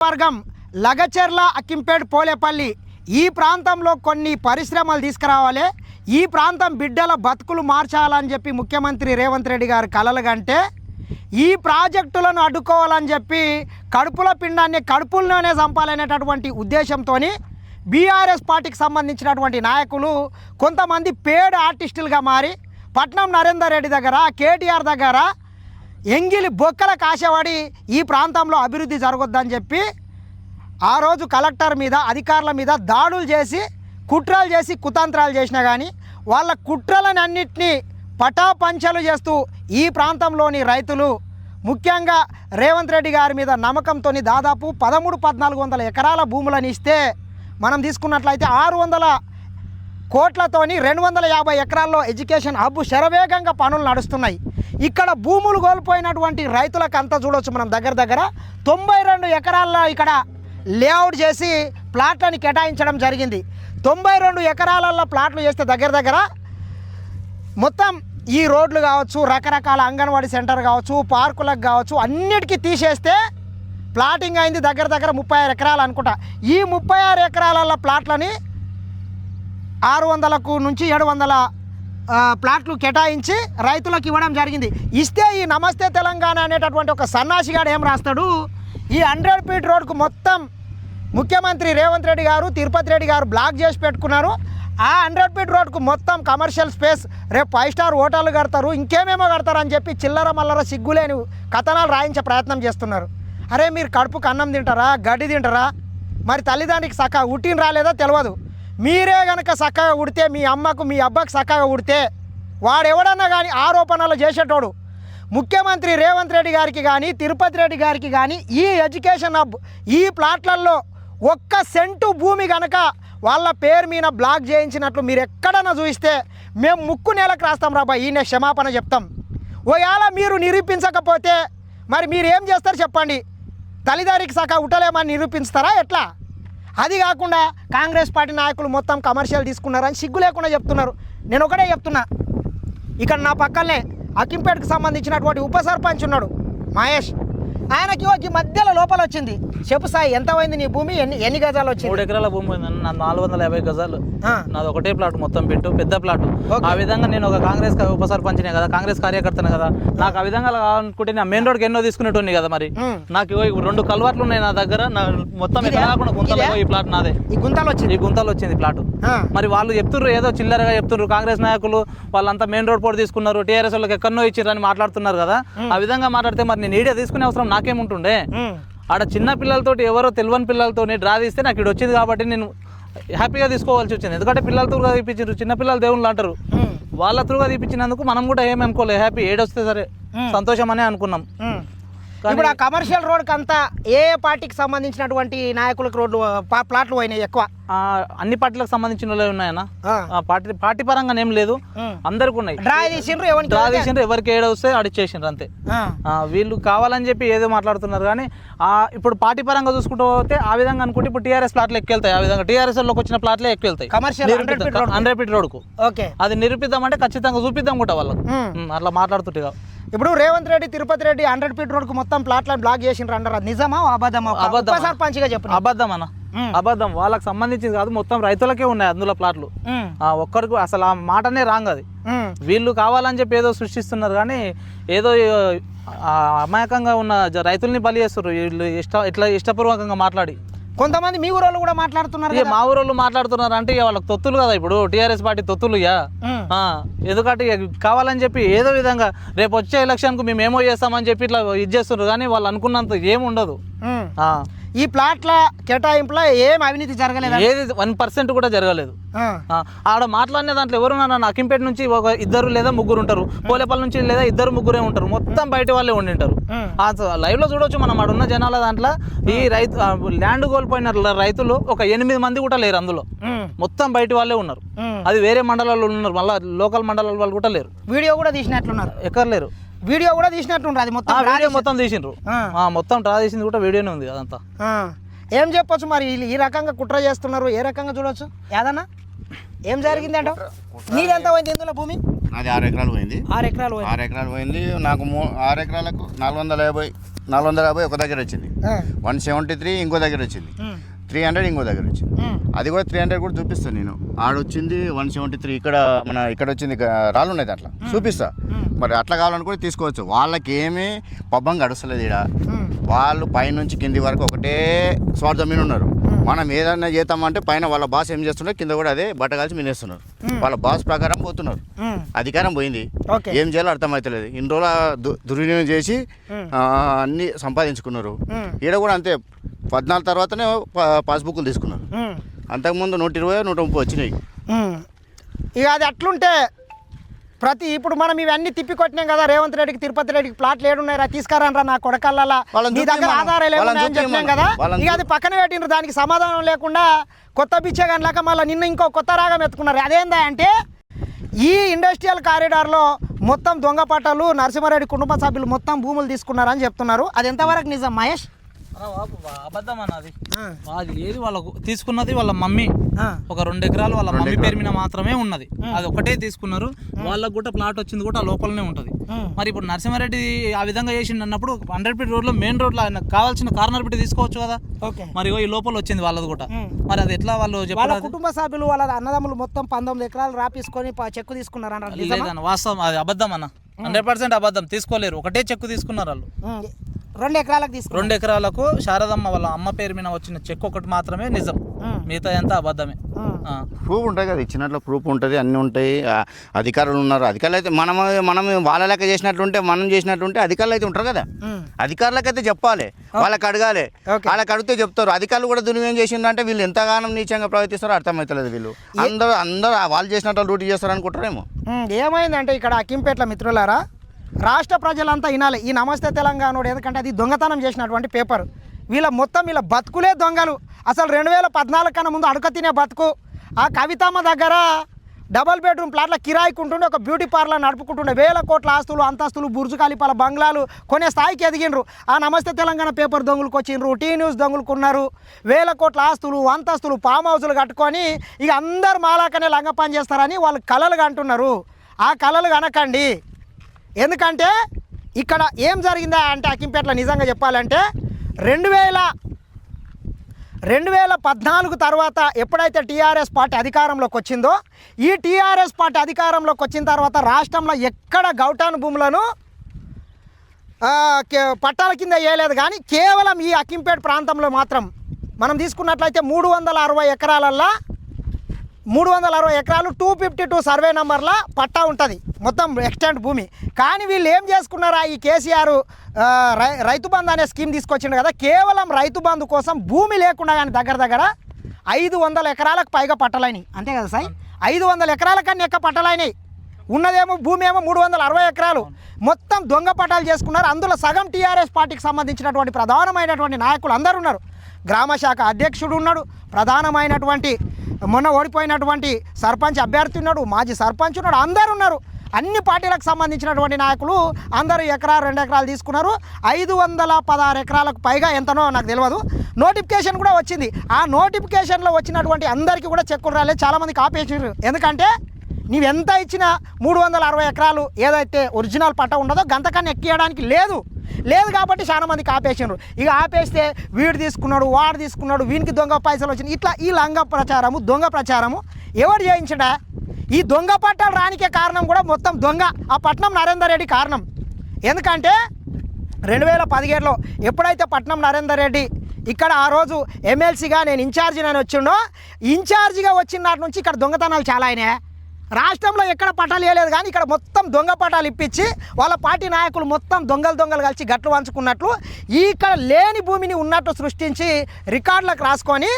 నియోజకవర్గం లగచెర్ల, అక్కింపేట్, పోలేపల్లి ఈ ప్రాంతంలో కొన్ని పరిశ్రమలు తీసుకురావాలి, ఈ ప్రాంతం బిడ్డల బతుకులు మార్చాలని చెప్పి ముఖ్యమంత్రి రేవంత్ రెడ్డి గారు కలలుగంటే ఈ ప్రాజెక్టులను అడ్డుకోవాలని చెప్పి కడుపుల పిండాన్ని కడుపుల్లోనే చంపాలనేటటువంటి ఉద్దేశంతో బీఆర్ఎస్ పార్టీకి సంబంధించినటువంటి నాయకులు కొంతమంది పేడ్ ఆర్టిస్టులుగా మారి పట్నం నరేందర్ రెడ్డి దగ్గర, కేటీఆర్ దగ్గర ఎంగిలి బొక్కల కాశవాడి ఈ ప్రాంతంలో అభివృద్ధి జరగొద్దని చెప్పి ఆ రోజు కలెక్టర్ మీద, అధికారుల మీద దాడులు చేసి కుట్రలు చేసి కుతంత్రాలు చేసినా కానీ వాళ్ళ కుట్రలను అన్నింటినీ పటాపంచలు చేస్తూ ఈ ప్రాంతంలోని రైతులు ముఖ్యంగా రేవంత్ రెడ్డి గారి మీద నమ్మకంతో దాదాపు 13-1400 ఎకరాల భూములను ఇస్తే మనం తీసుకున్నట్లయితే 600 కోట్లతోని 250 ఎకరాల్లో ఎడ్యుకేషన్ హబ్ శరవేగంగా పనులు నడుస్తున్నాయి. ఇక్కడ భూములు కోల్పోయినటువంటి రైతులకు అంతా చూడవచ్చు మనం దగ్గర 92 ఎకరాల్లో ఇక్కడ లేఅవుట్ చేసి ప్లాట్లను కేటాయించడం జరిగింది. 92 ఎకరాలలో ప్లాట్లు చేస్తే దగ్గర మొత్తం ఈ రోడ్లు కావచ్చు, రకరకాల అంగన్వాడీ సెంటర్ కావచ్చు, పార్కులకు కావచ్చు, అన్నిటికీ తీసేస్తే ప్లాటింగ్ అయింది దగ్గర 36 ఎకరాలు అనుకుంటా. ఈ 36 ఎకరాల ప్లాట్లని 600 నుంచి 700 ప్లాట్లు కేటాయించి రైతులకు ఇవ్వడం జరిగింది. ఇస్తే ఈ నమస్తే తెలంగాణ అనేటటువంటి ఒక సన్నాసిగాడు ఏం రాస్తాడు, ఈ 100 ఫీట్ రోడ్కు మొత్తం ముఖ్యమంత్రి రేవంత్ రెడ్డి గారు, తిరుపతి రెడ్డి గారు బ్లాక్ చేసి పెట్టుకున్నారు. ఆ 100 ఫీట్ రోడ్కు మొత్తం కమర్షియల్ స్పేస్, రేపు 5 స్టార్ హోటళ్ళు కడతారు, ఇంకేమేమో కడతారు అని చెప్పి చిల్లర మల్లర సిగ్గులేని కథనాలు రాయించే ప్రయత్నం చేస్తున్నారు. అరే మీరు కడుపుకు అన్నం తింటారా, గడ్డి తింటారా? మరి తల్లిదండ్రికి చక్కగా ఉట్టిన రాలేదా తెలియదు. మీరే కనుక చక్కగా ఉడితే, మీ అమ్మకు మీ అబ్బాకి చక్కగా ఉడితే వాడెవడన్నా కానీ ఆరోపణలు చేసేటోడు ముఖ్యమంత్రి రేవంత్ రెడ్డి గారికి కానీ, తిరుపతి రెడ్డి గారికి కానీ ఈ ఎడ్యుకేషన్ హబ్ ఈ ప్లాట్లలో 1 సెంటు భూమి కనుక వాళ్ళ పేరు మీద బ్లాక్ చేయించినట్లు మీరు ఎక్కడన్నా చూస్తే మేము ముక్కు నేలకు రాస్తాం రాబా, ఈయన క్షమాపణ చెప్తాం. ఒకవేళ మీరు నిరూపించకపోతే మరి మీరు ఏం చేస్తారు చెప్పండి? తల్లిదండ్రికి సకా ఉట్టలేమని నిరూపిస్తారా ఎట్లా? అది కాకుండా కాంగ్రెస్ పార్టీ నాయకులు మొత్తం కమర్షియల్ తీసుకున్నారని సిగ్గు లేకుండా చెప్తున్నారు. నేను ఒకటే చెప్తున్నా, ఇక్కడ నా పక్కనే అక్కింపేటకు సంబంధించినటువంటి ఉప సర్పంచ్ ఉన్నాడు మహేష్, ఆయనకి ఈ మధ్యలో లోపల వచ్చింది. చెప్పు సాయి, ఎంత పోయింది నీ భూమి, ఎన్ని గజాలు వచ్చింది? 3 ఎకరాల భూమి పోయింది. నాది 450 గజాలు. నాది ఒకటే ప్లాట్, మొత్తం పెట్టు పెద్ద ప్లాట్. ఆ విధంగా నేను ఒక కాంగ్రెస్ ఉప సర్పంచ్నే కదా, కాంగ్రెస్ కార్యకర్తనే కదా, నాకు ఆ విధంగా కావాలనుకుంటే నా మెయిన్ రోడ్కి ఎన్నో తీసుకునేటోని కదా. మరి నాకు 2 కల్వర్ట్లు ఉన్నాయి నా దగ్గర, మొత్తం ఎక్కడ కాకుండా గుంతలో ఈ ప్లాట్ నాదే. ఈ గుంతలు వచ్చింది ప్లాట్. మరి వాళ్ళు చెప్తున్నారు ఏదో చిల్లరగా చెప్తున్నారు, కాంగ్రెస్ నాయకులు వాళ్ళంతా మెయిన్ రోడ్ పోటీ తీసుకున్నారు, టీఆర్ఎస్ వాళ్ళకి ఎక్కడో ఇచ్చిర్రని మాట్లాడుతున్నారు కదా. ఆ విధంగా మాట్లాడితే మరి నేను ఈడే తీసుకునే అవసరం నాకేముంటుండే? ఆడ చిన్న పిల్లలతోటి, ఎవరో తెలియని పిల్లలతో డ్రా తీస్తే నాకు ఇక్కడ వచ్చింది కాబట్టి నేను హ్యాపీగా తీసుకోవాల్సి వచ్చింది. ఎందుకంటే పిల్లల త్రూగా తీపించారు, చిన్న పిల్లలు దేవుళ్ళు అంటారు, వాళ్ళ త్రూగా తీపించినందుకు మనం కూడా ఏమి అనుకోలేదు, హ్యాపీ ఏడొస్తే సరే సంతోషం అనే అనుకున్నాం. ఇప్పుడు ఆ కమర్షియల్ రోడ్కి అంతా ఏ పార్టీకి సంబంధించినటువంటి నాయకులకు రోడ్లు ప్లాట్లు పోయినాయి ఎక్కువ? అన్ని పార్టీలకు సంబంధించిన వాళ్ళే ఉన్నాయన్న. పార్టీ పరంగా ఏం లేదు, అందరికి ఉన్నాయి. డ్రా తీసిండ్రు, ఎవరికి ఏడొస్తే అడిచేసిండ్రు అంతే. వీళ్ళు కావాలని చెప్పి ఏదో మాట్లాడుతున్నారు కానీ ఇప్పుడు పార్టీ పరంగా చూసుకుంటూ పోతే ఆ విధంగా అనుకుంటే ఇప్పుడు టీఆర్ఎస్ ప్లాట్లు ఎక్కువ ఆ విధంగా టీఆర్ఎస్ లోకి వచ్చిన ప్లాట్లే ఎక్కువ వెళ్తాయి కమర్షియల్ 100 ఫీట్ రోడ్కు. అది నిరూపిద్దామంటే ఖచ్చితంగా చూపిద్దాం కూడా వాళ్ళకు, అట్లా మాట్లాడుతుంటే. ఇప్పుడు రేవంత్ రెడ్డి, తిరుపతి రెడ్డి 100 ఫీట్ రోడ్కు మొత్తం ప్లాట్లను బ్లాక్ చేసిండ్రు అంటారు, అది నిజమా అబద్ధమా? సర్పంచ్గా చెప్పు. అబద్ధం అన్న, అబద్ధం. వాళ్ళకి సంబంధించింది కాదు, మొత్తం రైతులకే ఉన్నాయి అందులో ప్లాట్లు. ఒక్కరికి అసలు ఆ మాటనే రాంగ్ అది. వీళ్ళు కావాలని చెప్పి ఏదో సృష్టిస్తున్నారు కానీ ఏదో అమాయకంగా ఉన్న రైతుల్ని బలి చేస్తారు వీళ్ళు ఇట్లా ఇష్టపూర్వకంగా మాట్లాడి. కొంతమంది మీ ఊరోళ్ళు కూడా మాట్లాడుతున్నారు, మా ఊరోళ్ళు మాట్లాడుతున్నారు అంటే వాళ్ళకి తొత్తులు కదా, ఇప్పుడు టీఆర్ఎస్ పార్టీ తొత్తులు. ఎందుకంటే కావాలని చెప్పి ఏదో విధంగా రేపు వచ్చే ఎలక్షన్కు మేము ఏమో చేస్తామని చెప్పి ఇట్లా ఇది చేస్తున్నారు కానీ వాళ్ళు అనుకున్నంత ఏముండదు. ఈ ప్లాట్ల కేటాయింపులో ఏం అవినీతి జరగలేదు, ఏది 1% కూడా జరగలేదు. ఆడ మాట్లాడిన దాంట్లో ఎవరున్నా అక్కింపేట నుంచి 2 లేదా 3 ఉంటారు, పోలేపల్లి నుంచి లేదా 2-3 ఉంటారు, మొత్తం బయట వాళ్ళే ఉండింటారు. లైవ్ లో చూడొచ్చు మనం ఆడ ఉన్న జనాల దాంట్లో. ఈ ల్యాండ్ కోల్పోయిన రైతులు ఒక 8 మంది కూడా లేరు అందులో, మొత్తం బయట వాళ్ళే ఉన్నారు. అది వేరే మండలాల్లో ఉన్నారు, మళ్ళీ లోకల్ మండలాల వాళ్ళు కూడా లేరు. వీడియో కూడా తీసినట్లున్నారు, ఎక్కడ లేరు. వీడియో కూడా తీసినట్టుండ్రు, అది మొత్తం వీడియో మొత్తం తీసిండ్రు, మొత్తం ట్రా తీసింది కూడా వీడియోనే ఉంది అదంతా. ఏం చెప్పొచ్చు మరి ఈ రకంగా కుట్ర చేస్తున్నారు, ఏ రకంగా చూడొచ్చు? ఏదన్నా ఏం జరిగింది అంట? నీదెంత పోయింది ఇందులో భూమి? నాది 6 ఎకరాలు పోయింది. 6 ఎకరాలు పోయింది. నాకు 6 ఎకరాలకు 450 ఒక దగ్గర వచ్చింది. 173 ఇంకో దగ్గర వచ్చింది, 300 ఇంకో దగ్గర వచ్చింది. అది కూడా 300 కూడా చూపిస్తాను నేను. ఆడొచ్చింది 173, ఇక్కడ వచ్చింది రాళ్ళు ఉన్నాయి దాంట్లో చూపిస్తా. మరి అట్లా కావాలనుకుంటే తీసుకోవచ్చు. వాళ్ళకి ఏమీ పబ్బం గడుస్తలేదు ఇక్కడ. వాళ్ళు పైనుంచి కింది వరకు ఒకటే స్వార్థం మీద ఉన్నారు. మనం ఏదైనా చేద్దామంటే పైన వాళ్ళ బాస్ ఏం చేస్తున్నారు, కింద కూడా అదే బట్టగాల్చి మినేస్తున్నారు. వాళ్ళ బాస్ ప్రకారం పోతున్నారు. అధికారం పోయింది, ఏం చేయాలో అర్థమవుతలేదు. ఇన్ని రోజులు దుర్వినియోగం చేసి అన్ని సంపాదించుకున్నారు. ఈడ కూడా అంతే, 14 తర్వాతనే పాస్బుక్లు తీసుకున్నారు. అంతకుముందు 120, 130 వచ్చినాయి. ఇక అది అట్లుంటే ఇప్పుడు మనం ఇవన్నీ తిప్పికొట్టినాం కదా, రేవంత్ రెడ్డికి తిరుపతి రెడ్డికి ప్లాట్లు ఏడున్నాయిరా తీసుకురానరా నా కొడకల్లా, నీ దగ్గర ఆధారాలు ఏమున్నాయని చెప్పినాం కదా. ఇక అది పక్కన పెట్టినరు, దానికి సమాధానం లేకుండా కొత్త బిచ్చగానిలాగా మళ్ళీ నిన్న ఇంకో కొత్త రాగం ఎత్తుకున్నారు. అదేందా అంటే ఈ ఇండస్ట్రియల్ కారిడార్లో మొత్తం దొంగ పట్టాలు నరసింహారెడ్డి కుటుంబ సభ్యులు మొత్తం భూములు తీసుకున్నారని చెప్తున్నారు. అది ఎంతవరకు నిజం మహేష్? అబద్ధం అన్నది. అది ఏది వాళ్ళకు తీసుకున్నది వాళ్ళ మమ్మీ, ఒక 2 ఎకరాలు వాళ్ళ మమ్మీ పేరు మీద మాత్రమే ఉన్నది. అది ఒకటే తీసుకున్నారు. వాళ్ళకు కూడా ప్లాట్ వచ్చింది కూడా లోపలనే ఉంటది. మరి ఇప్పుడు నరసింహారెడ్డి ఆ విధంగా చేసిండు అన్నప్పుడు 100 ఫీట్ రోడ్ లో, మెయిన్ రోడ్ లో ఆయన కావాల్సిన కార్నర్ పెట్టి తీసుకోవచ్చు కదా. మరి ఈ లోపల వచ్చింది వాళ్ళది కూడా. మరి అది ఎట్లా వాళ్ళు చెప్పారు? కుటుంబ సభ్యులు వాళ్ళ అన్నదమ్ములు మొత్తం 19 ఎకరాలు రాపించుకొని చెక్కు తీసుకున్నారు. లేదన్న, వాస్తవం, అది అబద్ధం అన్న, 100% అబద్ధం. తీసుకోలేరు, ఒకటే చెక్కు తీసుకున్నారు వాళ్ళు. 2 ఎకరాలకు తీసుకున్నారు. 2 ఎకరాలకు శారదమ్మ వాళ్ళ అమ్మ పేరు మీద వచ్చిన చెక్ ఒకటి మాత్రమే నిజం, మిగతా ఎంత అబద్ధమే. ప్రూఫ్ ఉంటాయి కదా, ఇచ్చినట్లు ప్రూఫ్ ఉంటుంది, అన్నీ ఉంటాయి. అధికారులు ఉన్నారు. అధికారులు అయితే మనం వాళ్ళ లెక్క చేసినట్లుంటే, మనం చేసినట్లుంటే అధికారులు అయితే ఉంటారు కదా. అధికారులకైతే చెప్పాలి, వాళ్ళకి అడగాలి. వాళ్ళకి అడిగితే చెప్తారు. అధికారులు కూడా దుర్వినియోగం చేసిందంటే వీళ్ళు ఎంతగానో నీచంగా ప్రవర్తిస్తారో అర్థమవుతలేదు. వీళ్ళు అందరూ వాళ్ళు చేసినట్టు డ్యూటీ చేస్తారు అనుకుంటారేమో. ఏమైందంటే ఇక్కడ అక్కింపేట్ల మిత్రులారా, రాష్ట్ర ప్రజలంతా వినాలి ఈ నమస్తే తెలంగాణ, ఎందుకంటే అది దొంగతనం చేసినటువంటి పేపర్. వీళ్ళ బతుకులే దొంగలు. అసలు 2014 కన్నా ముందు అడుక తినే బతుకు. ఆ కవితమ్మ దగ్గర డబల్ బెడ్రూమ్ ప్లాట్ల కిరాయికి ఉంటుండే, ఒక బ్యూటీ పార్లర్ నడుపుకుంటుండే, 1000 కోట్ల ఆస్తులు, అంతస్తులు, బుర్జు ఖలీఫాల బంగ్లాలు కొనే స్థాయికి ఎదిగినరు. ఆ నమస్తే తెలంగాణ పేపర్ దొంగలకు వచ్చిండ్రు, టీ న్యూస్ దొంగలకు ఉన్నారు. 1000 కోట్ల ఆస్తులు, అంతస్తులు, ఫామ్ హౌజులు కట్టుకొని ఇక అందరు మాలాకనే లంగ పని చేస్తారని వాళ్ళు కలలు కంటున్నారు. ఆ కలలు కనకండి. ఎందుకంటే ఇక్కడ ఏం జరిగిందా అంటే అక్కింపేటలో నిజంగా చెప్పాలంటే 2014 తర్వాత ఎప్పుడైతే టీఆర్ఎస్ పార్టీ అధికారంలోకి వచ్చిందో, ఈ టీఆర్ఎస్ పార్టీ అధికారంలోకి వచ్చిన తర్వాత రాష్ట్రంలో ఎక్కడ గౌటాన్ భూములను పట్టాల కింద వేయలేదు. కానీ కేవలం ఈ అక్కింపేట ప్రాంతంలో మాత్రం మనం తీసుకున్నట్లయితే 360 ఎకరాలల్లో 360 ఎకరాలు 252 సర్వే నెంబర్ల పట్టా ఉంటుంది మొత్తం ఎక్స్టెంట్ భూమి. కానీ వీళ్ళు ఏం చేసుకున్నారా, ఈ కేసీఆర్ రైతు బంధు అనే స్కీమ్ తీసుకొచ్చిండు కదా, కేవలం రైతు బంధు కోసం భూమి లేకుండా కానీ దగ్గర 500 ఎకరాలకు పైగా పట్టలైనవి. అంతే కదా సార్, 500 ఎకరాల కన్నా ఎక్క పట్టలైనవి. ఉన్నదేమో భూమి ఏమో 360 ఎకరాలు. మొత్తం దొంగ పట్టాలు చేసుకున్నారు. అందులో సగం టీఆర్ఎస్ పార్టీకి సంబంధించినటువంటి ప్రధానమైనటువంటి నాయకులు అందరూ ఉన్నారు. గ్రామ శాఖ అధ్యక్షుడు ఉన్నాడు, ప్రధానమైనటువంటి మొన్న ఓడిపోయినటువంటి సర్పంచ్ అభ్యర్థి ఉన్నాడు, మాజీ సర్పంచ్ ఉన్నాడు, అందరు ఉన్నారు. అన్ని పార్టీలకు సంబంధించినటువంటి నాయకులు అందరూ 1 ఎకరా 2 ఎకరాలు తీసుకున్నారు. 516 ఎకరాలకు పైగా ఎంతనో నాకు తెలియదు. నోటిఫికేషన్ కూడా వచ్చింది. ఆ నోటిఫికేషన్లో వచ్చినటువంటి అందరికీ కూడా చెక్కులు రాలేదు, చాలామందికి ఆపేసారు. ఎందుకంటే నీవెంత ఇచ్చినా 360 ఎకరాలు ఏదైతే ఒరిజినల్ పట్ట ఉండదో గంతకన్నా ఎక్కియడానికి లేదు కాబట్టి చాలా మందికి ఆపేసినారు. ఇక ఆపేస్తే వీడు తీసుకున్నాడు, వాడు తీసుకున్నాడు, వీనికి దొంగ పైసలు వచ్చినాయి, ఇట్లా ఈ లంగ ప్రచారము, దొంగ ప్రచారము ఎవరు చేయించడా? ఈ దొంగ పట్టాలు రానికే కారణం కూడా మొత్తం దొంగ ఆ పట్నం నరేందర్ రెడ్డి కారణం. ఎందుకంటే 2017లో ఎప్పుడైతే పట్నం నరేందర్ రెడ్డి ఇక్కడ ఆ రోజు ఎమ్మెల్సీగా నేను ఇన్ఛార్జిని అని వచ్చిండో, ఇన్ఛార్జిగా వచ్చిన నాటి నుంచి ఇక్కడ దొంగతనాలు చాలా అయినాయి. రాష్ట్రంలో ఎక్కడ పట్టాలు వేయలేదు, కానీ ఇక్కడ మొత్తం దొంగ పట్టాలు ఇప్పించి వాళ్ళ పార్టీ నాయకులు మొత్తం దొంగలు కలిసి గట్లు వంచుకున్నట్లు, ఇక్కడ లేని భూమిని ఉన్నట్టు సృష్టించి రికార్డులకు రాసుకొని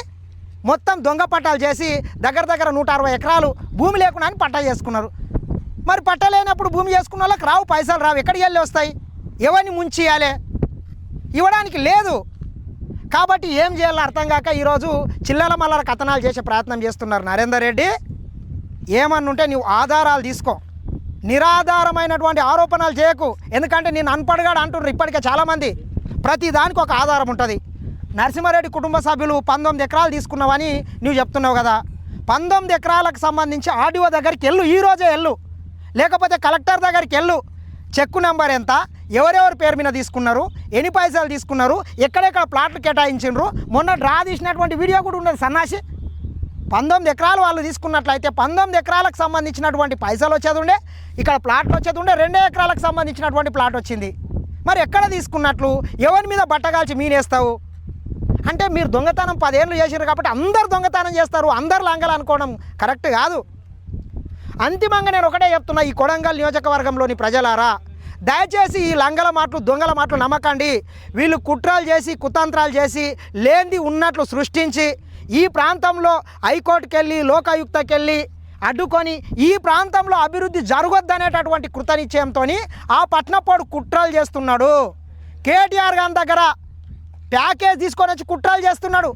మొత్తం దొంగ పట్టాలు చేసి దగ్గర 160 ఎకరాలు భూమి లేకుండా అని పట్టా చేసుకున్నారు. మరి పట్టా లేనప్పుడు భూమి చేసుకున్న వాళ్ళకి రావు, పైసలు రావు, ఎక్కడికి వెళ్ళి వస్తాయి? ఎవరిని ముంచి ఇవ్వాలి? ఇవ్వడానికి లేదు. కాబట్టి ఏం చేయాలో అర్థం కాక ఈరోజు చిల్లల మల్లర కథనాలు చేసే ప్రయత్నం చేస్తున్నారు నరేందర్ రెడ్డి. ఏమన్నుంటే నువ్వు ఆధారాలు తీసుకో, నిరాధారమైనటువంటి ఆరోపణలు చేయకు. ఎందుకంటే నేను అన్పడగాడు అంటున్నారు ఇప్పటికే చాలామంది. ప్రతి దానికి ఒక ఆధారం ఉంటుంది. నరసింహారెడ్డి కుటుంబ సభ్యులు 19 ఎకరాలు తీసుకున్నావని నువ్వు చెప్తున్నావు కదా, 19 ఎకరాలకు సంబంధించి ఆర్డీఓ దగ్గరికి వెళ్ళు, ఈరోజే వెళ్ళు, లేకపోతే కలెక్టర్ దగ్గరికి వెళ్ళు. చెక్కు నెంబర్ ఎంత, ఎవరెవరి పేరు మీద తీసుకున్నారు, ఎన్ని పైసలు తీసుకున్నారు, ఎక్కడెక్కడ ప్లాట్లు కేటాయించిండ్రు, మొన్న డ్రా తీసినటువంటి వీడియో కూడా ఉన్నది సన్నాసి. 19 ఎకరాలు వాళ్ళు తీసుకున్నట్లయితే 19 ఎకరాలకు సంబంధించినటువంటి పైసలు వచ్చేది ఉండే, ఇక్కడ ప్లాట్లు వచ్చేది ఉండే, 2 ఎకరాలకు సంబంధించినటువంటి ప్లాట్ వచ్చింది. మరి ఎక్కడ తీసుకున్నట్లు, ఎవరి మీద బట్టగాల్చి మీనేస్తావు అంటే మీరు దొంగతనం 10 ఏళ్ళు చేసారు కాబట్టి అందరు దొంగతనం చేస్తారు, అందరు లంగలు అనుకోవడం కరెక్ట్ కాదు. అంతిమంగా నేను ఒకటే చెప్తున్నా, ఈ కొడంగల్ నియోజకవర్గంలోని ప్రజలారా, దయచేసి ఈ లంగల మాటలు దొంగల మాటలు నమ్మకండి. వీళ్ళు కుట్రలు చేసి కుతంత్రాలు చేసి లేనిది ఉన్నట్లు సృష్టించి ఈ ప్రాంతంలో హైకోర్టుకి వెళ్ళి లోకాయుక్తకి వెళ్ళి అడ్డుకొని ఈ ప్రాంతంలో అభివృద్ధి జరగొద్దనేటటువంటి కృతనిశ్చయంతో ఆ పట్నపోడు కుట్రలు చేస్తున్నాడు. కేటీఆర్ గారి దగ్గర ప్యాకేజ్ తీసుకొని వచ్చి కుట్రలు చేస్తున్నాడు.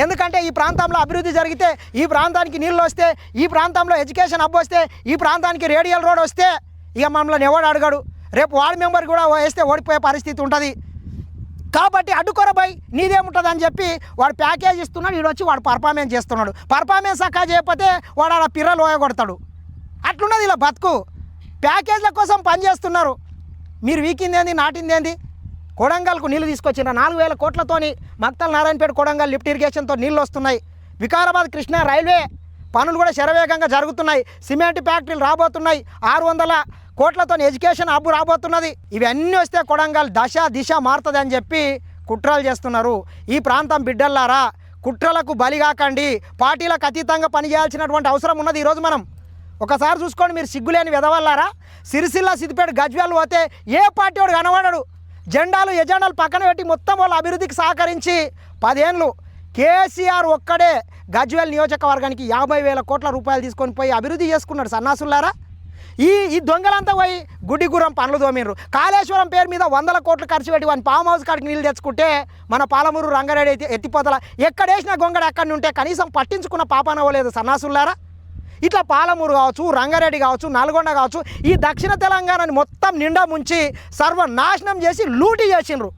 ఎందుకంటే ఈ ప్రాంతంలో అభివృద్ధి జరిగితే, ఈ ప్రాంతానికి నీళ్ళు వస్తే, ఈ ప్రాంతంలో ఎడ్యుకేషన్ హబ్ వస్తే, ఈ ప్రాంతానికి రేడియల్ రోడ్ వస్తే ఇక మమ్మల్ని ఎవడు అడగడు. రేపు వార్డు మెంబర్ కూడా వేస్తే ఓడిపోయే పరిస్థితి ఉంటుంది. కాబట్టి అడ్డుకొరబై నీదేముంటుంది అని చెప్పి వాడు ప్యాకేజ్ ఇస్తున్నాడు. వీడు వచ్చి వాడు పర్ఫార్మెన్స్ చేస్తున్నాడు. పర్ఫార్మెన్స్ సక్కా చేయకపోతే వాడు ఆడ పిర్రలు ఓయగొడతాడు. అట్లున్నది ఇలా బతుకు. ప్యాకేజ్ల కోసం పనిచేస్తున్నారు. మీరు వీకిందేంది నాటిందేంది? కొడంగల్కు నీళ్ళు తీసుకొచ్చిన 4000 కోట్లతోని మక్తల్ నారాయణపేట కొడంగల్ లిఫ్ట్ ఇరిగేషన్తో నీళ్ళు వస్తున్నాయి. వికారాబాద్ కృష్ణా రైల్వే పనులు కూడా శరవేగంగా జరుగుతున్నాయి. సిమెంట్ ఫ్యాక్టరీలు రాబోతున్నాయి. 600 కోట్లతో ఎడ్యుకేషన్ హబ్ రాబోతున్నది. ఇవన్నీ వస్తే కొడంగల్ దిశ మారుతుంది అని చెప్పి కుట్రలు చేస్తున్నారు. ఈ ప్రాంతం బిడ్డల్లారా, కుట్రలకు బలిగాకండి. పార్టీలకు అతీతంగా పనిచేయాల్సినటువంటి అవసరం ఉన్నది. ఈరోజు మనం ఒకసారి చూసుకోండి, మీరు సిగ్గులేని వెదవల్లారా. సిరిసిల్ల, సిద్దిపేట, గజ్వేల్ పోతే ఏ పార్టీ వాడు కనబడడు. జెండాలు ఎజెండాలు పక్కన పెట్టి మొత్తం వాళ్ళ అభివృద్ధికి సహకరించి 10 ఏళ్ళు కేసీఆర్ ఒక్కడే గజ్వేల్ నియోజకవర్గానికి 50,000 కోట్ల రూపాయలు తీసుకొని పోయి అభివృద్ధి చేసుకున్నాడు. సన్నాసులారా, ఈ దొంగలంతా పోయి గుడ్డిగురం పనులు దోమిండ్రు. కాళేశ్వరం పేరు మీద 100 కోట్లు ఖర్చు పెట్టి వాని ఫామ్ హౌస్ కాడికి నీళ్ళు తెచ్చుకుంటే మన పాలమూరు రంగారెడ్డి ఎత్తిపోతల ఎక్కడేసిన గొంగడ అక్కడి ఉంటే కనీసం పట్టించుకున్న పాపాన అవ్వలేదు. సన్నాసులారా, ఇట్లా పాలమూరు కావచ్చు, రంగారెడ్డి కావచ్చు, నల్గొండ కావచ్చు, ఈ దక్షిణ తెలంగాణని మొత్తం నిండా ముంచి సర్వనాశనం చేసి లూటీ చేసిండ్రు.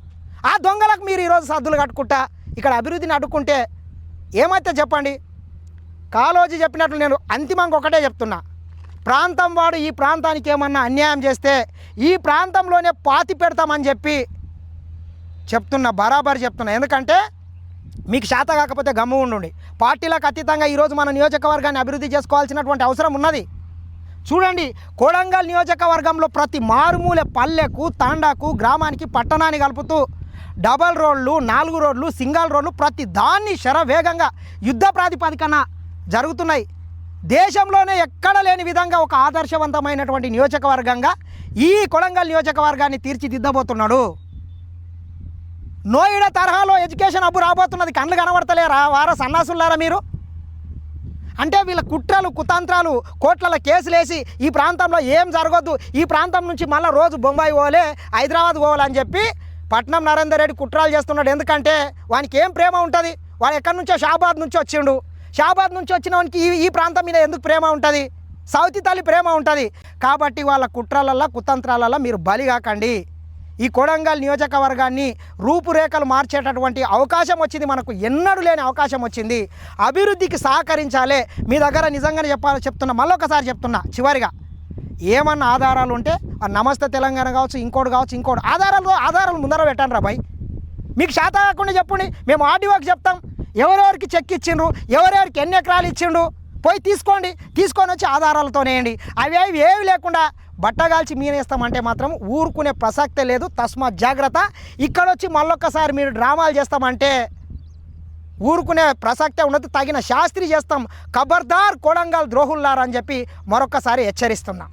ఆ దొంగలకు మీరు ఈరోజు సద్దులు కట్టుకుంటా ఇక్కడ అభివృద్ధిని అడ్డుకుంటే ఏమైతే చెప్పండి? కాళోజీ చెప్పినట్లు నేను అంతిమంగా ఒకటే చెప్తున్నా, ప్రాంతం వాడు ఈ ప్రాంతానికి ఏమన్నా అన్యాయం చేస్తే ఈ ప్రాంతంలోనే పాతి పెడతామని చెప్పి చెప్తున్నా, బరాబర్ చెప్తున్నా. ఎందుకంటే మీకు శాత కాకపోతే గమ్ము ఉండండి. పార్టీలకు అతీతంగా ఈరోజు మన నియోజకవర్గాన్ని అభివృద్ధి చేసుకోవాల్సినటువంటి అవసరం ఉన్నది. చూడండి, కొడంగల్ నియోజకవర్గంలో ప్రతి మారుమూల పల్లెకు, తాండాకు, గ్రామానికి, పట్టణాన్ని కలుపుతూ డబల్ రోడ్లు, 4 రోడ్లు, సింగల్ రోడ్లు ప్రతి దాన్ని శరవేగంగా యుద్ధ ప్రాతిపదికన జరుగుతున్నాయి. దేశంలోనే ఎక్కడ లేని విధంగా ఒక ఆదర్శవంతమైనటువంటి నియోజకవర్గంగా ఈ కొడంగల్ నియోజకవర్గాన్ని తీర్చిదిద్దబోతున్నాడు. నోయిడా తరహాలో ఎడ్యుకేషన్ హబ్ రాబోతున్నది. కళ్ళు కనబడతలేరా వార సన్నాసులారా మీరు? అంటే వీళ్ళ కుట్రలు కుతంత్రాలు, కోట్ల కేసులేసి ఈ ప్రాంతంలో ఏం జరగొద్దు, ఈ ప్రాంతం నుంచి మళ్ళీ రోజు బొంబాయి పోలే, హైదరాబాద్ పోవాలని చెప్పి పట్నం నరేందర్ రెడ్డి కుట్రలు చేస్తున్నాడు. ఎందుకంటే వానికి ఏం ప్రేమ ఉంటుంది? వాడు ఎక్కడి నుంచో షాబాద్ నుంచి వచ్చిండు. షాబాద్ నుంచి వచ్చిన వానికి ఈ ప్రాంతం మీద ఎందుకు ప్రేమ ఉంటుంది? సౌతి తల్లి ప్రేమ ఉంటుంది. కాబట్టి వాళ్ళ కుట్రలల్లో కుతంత్రాలలో మీరు బలి కాకండి. ఈ కొడంగల్ నియోజకవర్గాన్ని రూపురేఖలు మార్చేటటువంటి అవకాశం వచ్చింది. మనకు ఎన్నడూ లేని అవకాశం వచ్చింది. అభివృద్ధికి సహకరించాలి. మీ దగ్గర నిజంగానే చెప్తున్నా, మళ్ళొకసారి చెప్తున్నా, చివరిగా ఏమన్నా ఆధారాలు ఉంటే నమస్తే తెలంగాణ కావచ్చు, ఇంకోటి ఆధారాలు ముందర పెట్టండి రా భయ్. మీకు శాత కాకుండా చెప్పండి, మేము ఆర్డీఓకి చెప్తాం. ఎవరెవరికి చెక్ ఇచ్చిండ్రు, ఎవరెవరికి ఎన్ని ఎకరాలు ఇచ్చిండు, పోయి తీసుకొని వచ్చి ఆధారాలతోనేయండి. అవి ఏవి లేకుండా బట్టగాల్చి మీనేస్తామంటే మాత్రం ఊరుకునే ప్రసక్తే లేదు. తస్మాత్ జాగ్రత్త. ఇక్కడొచ్చి మళ్ళొక్కసారి మీరు డ్రామాలు చేస్తామంటే ఊరుకునే ప్రసక్తే ఉన్నది. తగిన శాస్త్రి చేస్తాం. ఖబర్దార్ కొడంగల్ ద్రోహుల్లారా అని చెప్పి మరొక్కసారి హెచ్చరిస్తున్నా.